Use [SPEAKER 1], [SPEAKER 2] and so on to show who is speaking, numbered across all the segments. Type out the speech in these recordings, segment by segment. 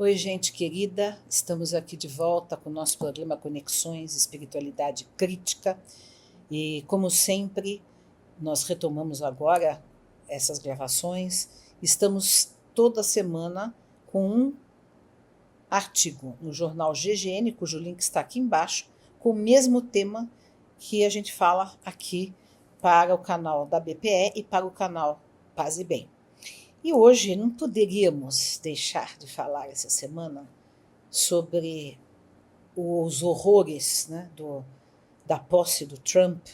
[SPEAKER 1] Oi, gente querida, estamos aqui de volta com o nosso programa Conexões Espiritualidade Crítica e, como sempre, nós retomamos agora essas gravações. Estamos toda semana com um artigo no jornal GGN, cujo link está aqui embaixo, com o mesmo tema que a gente fala aqui para o canal da BPE e para o canal Paz e Bem. E hoje não poderíamos deixar de falar essa semana sobre os horrores, né, da posse do Trump,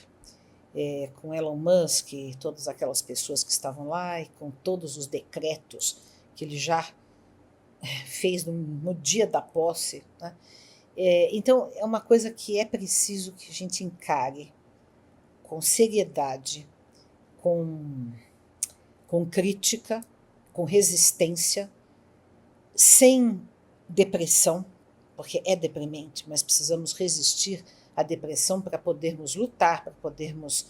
[SPEAKER 1] com Elon Musk e todas aquelas pessoas que estavam lá e com todos os decretos que ele já fez no dia da posse. Né? Então, é uma coisa que é preciso que a gente encare com seriedade, com crítica, com resistência, sem depressão, porque é deprimente, mas precisamos resistir à depressão para podermos lutar, para podermos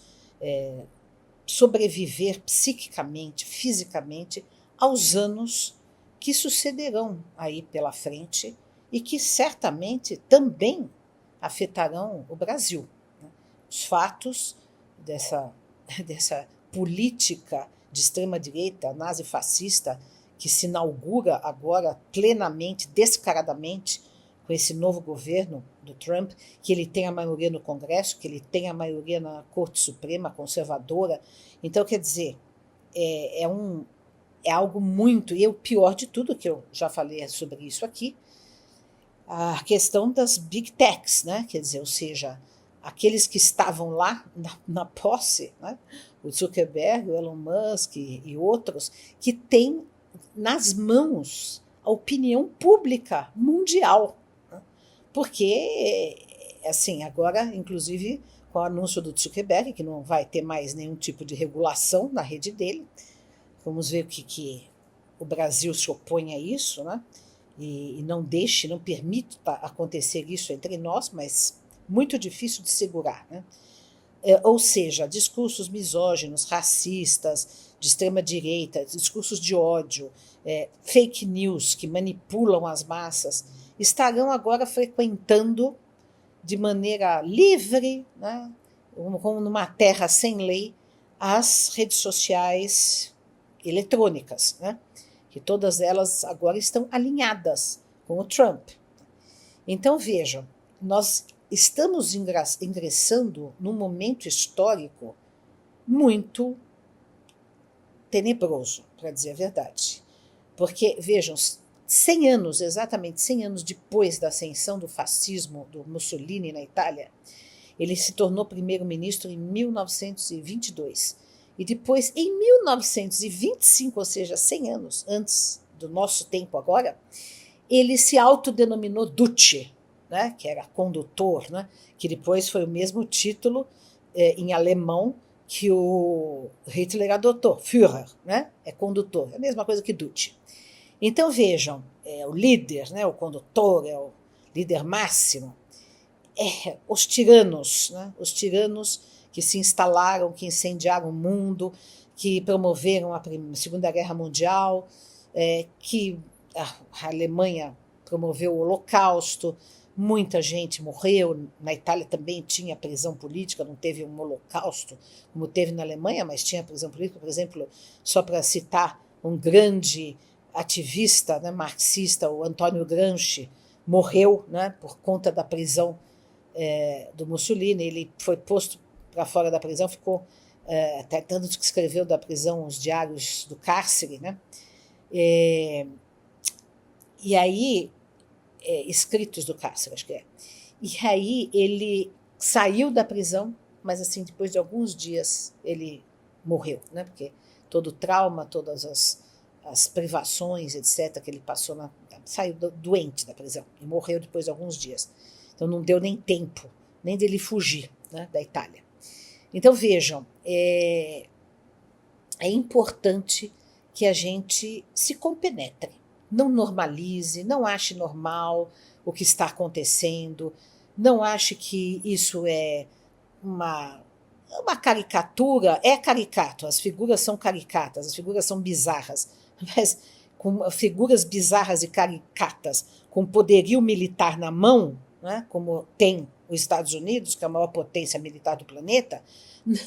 [SPEAKER 1] sobreviver psiquicamente, fisicamente, aos anos que sucederão aí pela frente e que certamente também afetarão o Brasil. Né? Os fatos dessa política de extrema-direita, nazi-fascista, que se inaugura agora plenamente, descaradamente, com esse novo governo do Trump, que ele tem a maioria no Congresso, que ele tem a maioria na Corte Suprema, conservadora. Então, quer dizer, é algo muito... E o pior de tudo, que eu já falei sobre isso aqui, a questão das big techs, né? Quer dizer, ou seja, aqueles que estavam lá na posse, né? O Zuckerberg, o Elon Musk e outros, que têm nas mãos a opinião pública mundial. Né? Porque, assim, agora, inclusive, com o anúncio do Zuckerberg, que não vai ter mais nenhum tipo de regulação na rede dele, vamos ver o que o Brasil se opõe a isso, né? E não deixe, não permita acontecer isso entre nós, mas muito difícil de segurar, né? Ou seja, discursos misóginos, racistas, de extrema-direita, discursos de ódio, fake news que manipulam as massas, estarão agora frequentando de maneira livre, né, como numa terra sem lei, as redes sociais eletrônicas, né, que todas elas agora estão alinhadas com o Trump. Então, vejam, nós estamos ingressando num momento histórico muito tenebroso, para dizer a verdade. Porque, vejam, 100 anos, exatamente 100 anos depois da ascensão do fascismo do Mussolini na Itália, ele se tornou primeiro-ministro em 1922. E depois, em 1925, ou seja, 100 anos antes do nosso tempo agora, ele se autodenominou Duce, né, que era condutor, né, que depois foi o mesmo título em alemão que o Hitler adotou, Führer, né, é condutor, é a mesma coisa que Duce. Então vejam, o líder, né, o condutor, é o líder máximo, os tiranos, né, os tiranos que se instalaram, que incendiaram o mundo, que promoveram a Segunda Guerra Mundial, que a Alemanha promoveu o Holocausto, muita gente morreu, na Itália também tinha prisão política, não teve um holocausto como teve na Alemanha, mas tinha prisão política, por exemplo, só para citar um grande ativista, né, marxista, o Antônio Gramsci, morreu, né, por conta da prisão do Mussolini. Ele foi posto para fora da prisão, ficou tanto que escreveu da prisão os diários do cárcere, né, e aí escritos do cárcere, acho que é. E aí ele saiu da prisão, mas assim, depois de alguns dias ele morreu, né? Porque todo o trauma, todas as privações, etc., que ele passou, saiu doente da prisão e morreu depois de alguns dias. Então não deu nem tempo, nem dele fugir, né, da Itália. Então vejam, é importante que a gente se compenetre, não normalize, não ache normal o que está acontecendo, não ache que isso é uma caricatura. É caricato, as figuras são caricatas, as figuras são bizarras, mas com figuras bizarras e caricatas, com poderio militar na mão, né, como tem os Estados Unidos, que é a maior potência militar do planeta,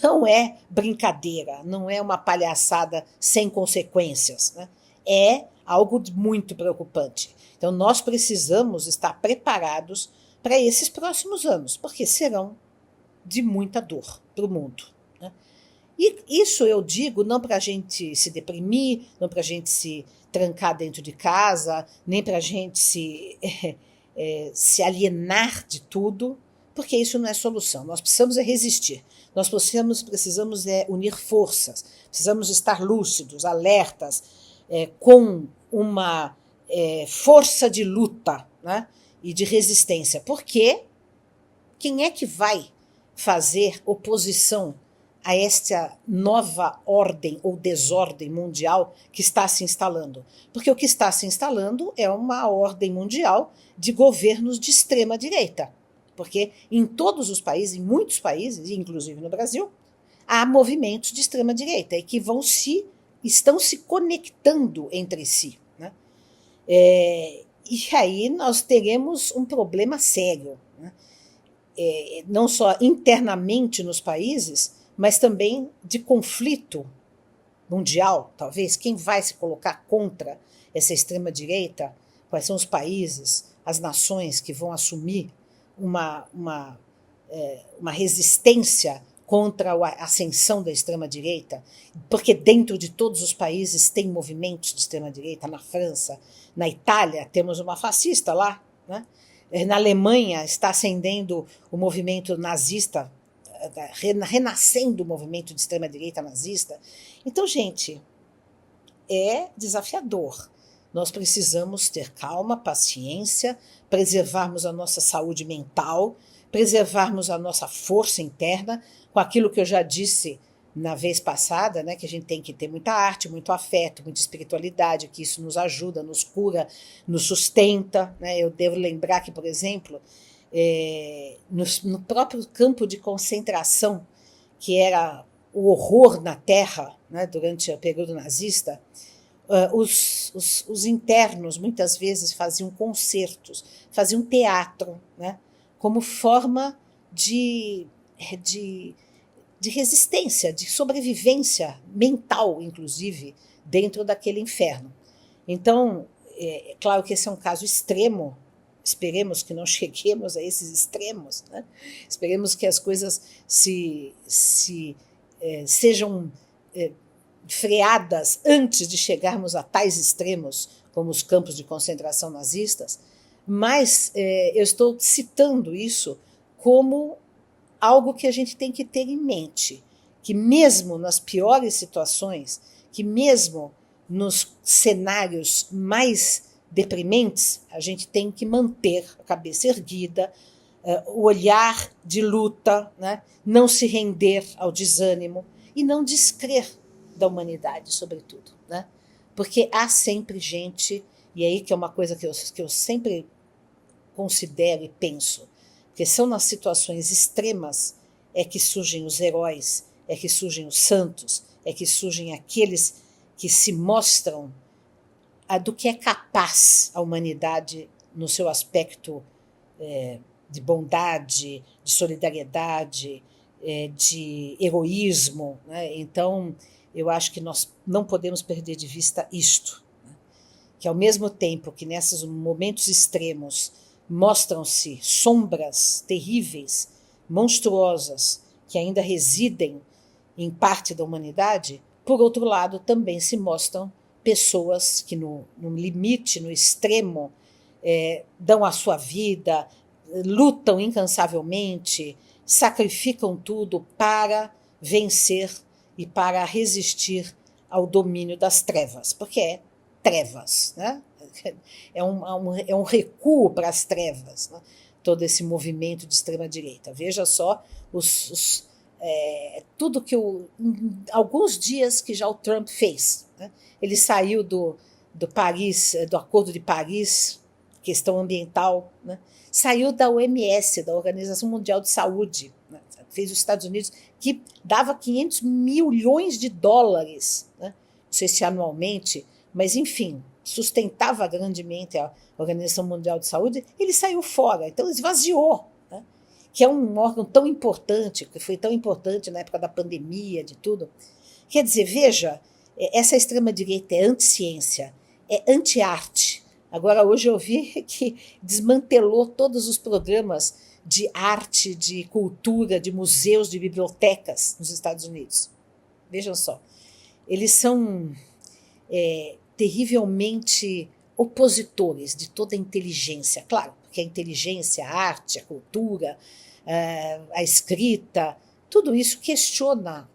[SPEAKER 1] não é brincadeira, não é uma palhaçada sem consequências, né? É algo muito preocupante. Então, nós precisamos estar preparados para esses próximos anos, porque serão de muita dor para o mundo, né? E isso eu digo não para a gente se deprimir, não para a gente se trancar dentro de casa, nem para a gente se alienar de tudo, porque isso não é solução. Nós precisamos resistir. Nós precisamos unir forças, precisamos estar lúcidos, alertas, com uma força de luta, né, e de resistência. Porque quem é que vai fazer oposição a esta nova ordem ou desordem mundial que está se instalando? Porque o que está se instalando é uma ordem mundial de governos de extrema-direita. Porque em todos os países, em muitos países, inclusive no Brasil, há movimentos de extrema-direita e que estão se conectando entre si, né? E aí nós teremos um problema sério, né? Não só internamente nos países, mas também de conflito mundial, talvez. Quem vai se colocar contra essa extrema-direita? Quais são os países, as nações que vão assumir uma resistência contra a ascensão da extrema-direita? Porque dentro de todos os países tem movimentos de extrema-direita. Na França, na Itália, temos uma fascista lá, né? Na Alemanha está ascendendo o movimento nazista, renascendo o movimento de extrema-direita nazista. Então, gente, é desafiador. Nós precisamos ter calma, paciência, preservarmos a nossa saúde mental, preservarmos a nossa força interna, com aquilo que eu já disse na vez passada, né, que a gente tem que ter muita arte, muito afeto, muita espiritualidade, que isso nos ajuda, nos cura, nos sustenta, né? Eu devo lembrar que, por exemplo, no próprio campo de concentração, que era o horror na Terra, né, durante o período nazista, os internos muitas vezes faziam concertos, faziam teatro, né, como forma de resistência, de sobrevivência mental, inclusive, dentro daquele inferno. Então, é claro que esse é um caso extremo. Esperemos que não cheguemos a esses extremos, né? Esperemos que as coisas sejam freadas antes de chegarmos a tais extremos, como os campos de concentração nazistas, mas eu estou citando isso como algo que a gente tem que ter em mente, que mesmo nas piores situações, que mesmo nos cenários mais deprimentes, a gente tem que manter a cabeça erguida, o olhar de luta, né? Não se render ao desânimo e não descrer da humanidade, sobretudo, né? Porque há sempre gente, e aí que é uma coisa que eu sempre considero e penso, porque são nas situações extremas é que surgem os heróis, é que surgem os santos, é que surgem aqueles que se mostram do que é capaz a humanidade no seu aspecto de bondade, de solidariedade, de heroísmo, né? Então, eu acho que nós não podemos perder de vista isto, né? Que ao mesmo tempo que nesses momentos extremos mostram-se sombras terríveis, monstruosas, que ainda residem em parte da humanidade, por outro lado também se mostram pessoas que no limite, no extremo, dão a sua vida, lutam incansavelmente, sacrificam tudo para vencer e para resistir ao domínio das trevas, porque é trevas, né? É um recuo para as trevas, né? Todo esse movimento de extrema-direita. Veja só tudo que alguns dias que já o Trump fez, né? Ele saiu do Acordo de Paris, questão ambiental, né? Saiu da OMS, da Organização Mundial de Saúde, né? Fez os Estados Unidos, que dava 500 milhões de dólares, né? Não sei se anualmente, mas enfim, sustentava grandemente a Organização Mundial de Saúde, ele saiu fora, então esvaziou, né? Que é um órgão tão importante, que foi tão importante na época da pandemia, de tudo. Quer dizer, veja, essa extrema-direita é anti-ciência, é anti-arte. Agora, hoje eu vi que desmantelou todos os programas de arte, de cultura, de museus, de bibliotecas nos Estados Unidos. Vejam só, eles são terrivelmente opositores de toda a inteligência. Claro, porque a inteligência, a arte, a cultura, a escrita, tudo isso questiona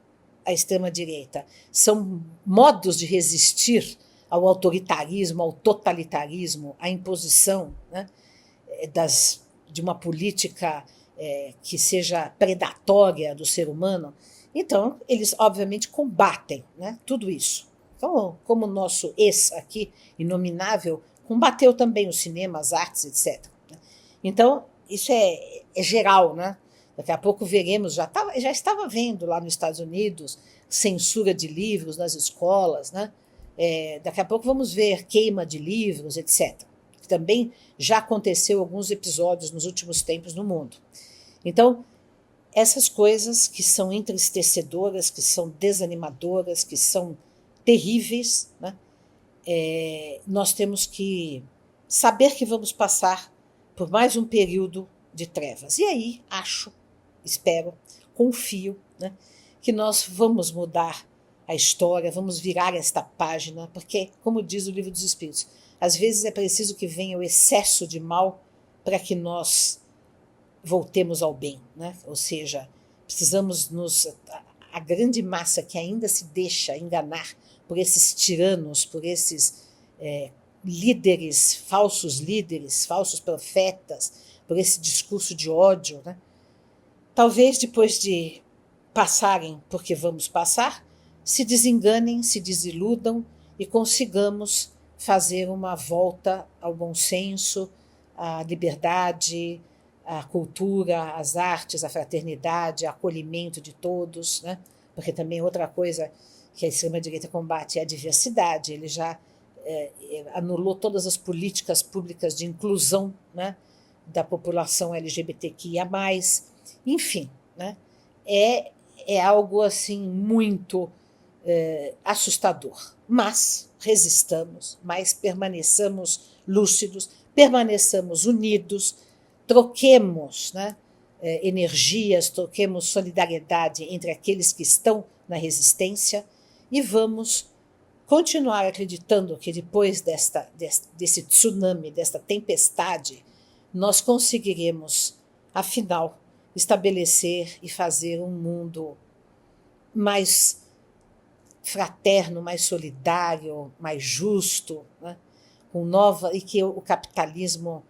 [SPEAKER 1] a extrema-direita. São modos de resistir ao autoritarismo, ao totalitarismo, à imposição, né, de uma política que seja predatória do ser humano. Então, eles obviamente combatem, né, tudo isso. Então, como o nosso ex aqui, inominável, combateu também o cinema, as artes, etc. Então, isso é geral, né? Daqui a pouco veremos, já estava vendo lá nos Estados Unidos, censura de livros nas escolas, né? Daqui a pouco vamos ver queima de livros, etc. Também já aconteceu alguns episódios nos últimos tempos no mundo. Então, essas coisas que são entristecedoras, que são desanimadoras, que são terríveis, né? Nós temos que saber que vamos passar por mais um período de trevas. E aí, espero, confio, né, que nós vamos mudar a história, vamos virar esta página, porque, como diz o Livro dos Espíritos, às vezes é preciso que venha o excesso de mal para que nós voltemos ao bem, né? Ou seja, precisamos a grande massa que ainda se deixa enganar por esses tiranos, por esses líderes, falsos profetas, por esse discurso de ódio, né? Talvez depois de passarem porque vamos passar, se desenganem, se desiludam e consigamos fazer uma volta ao bom senso, à liberdade, à cultura, às artes, à fraternidade, ao acolhimento de todos, né? Porque também outra coisa que a extrema-direita combate é a diversidade. Ele já anulou todas as políticas públicas de inclusão, né, da população LGBTQIA+. Enfim, né, é algo assim muito assustador. Mas resistamos, mas permaneçamos lúcidos, permaneçamos unidos, troquemos, né, energias, troquemos solidariedade entre aqueles que estão na resistência e vamos continuar acreditando que depois desse tsunami, desta tempestade, nós conseguiremos, afinal, estabelecer e fazer um mundo mais fraterno, mais solidário, mais justo, né? E que o capitalismo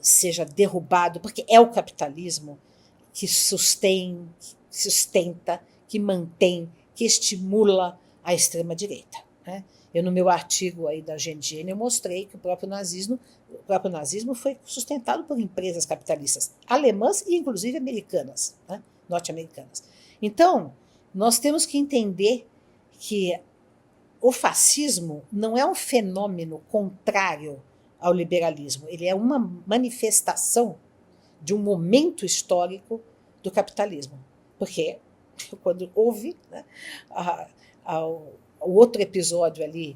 [SPEAKER 1] seja derrubado, porque é o capitalismo que sustenta, que mantém, que estimula a extrema-direita, né? Eu, no meu artigo aí da GNGN, eu mostrei que o próprio nazismo foi sustentado por empresas capitalistas alemãs e, inclusive, americanas, né? Norte-americanas. Então, nós temos que entender que o fascismo não é um fenômeno contrário ao liberalismo, ele é uma manifestação de um momento histórico do capitalismo, porque quando houve, né, o outro episódio ali,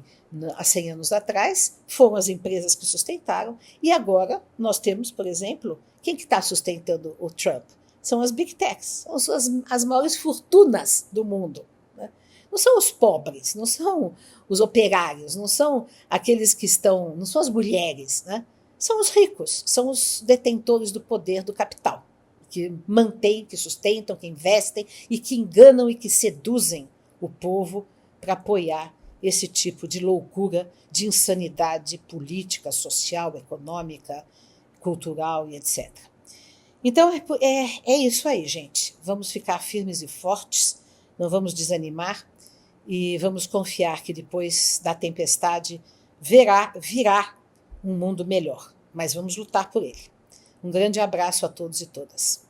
[SPEAKER 1] há 100 anos atrás, foram as empresas que sustentaram, e agora nós temos, por exemplo, quem que está sustentando o Trump? São as Big Techs, são as maiores fortunas do mundo, né? Não são os pobres, não são os operários, não são aqueles que estão, não são as mulheres, né? São os ricos, são os detentores do poder do capital, que mantêm, que sustentam, que investem e que enganam e que seduzem o povo para apoiar esse tipo de loucura, de insanidade política, social, econômica, cultural e etc. Então é isso aí, gente. Vamos ficar firmes e fortes, não vamos desanimar e vamos confiar que depois da tempestade virá um mundo melhor, mas vamos lutar por ele. Um grande abraço a todos e todas.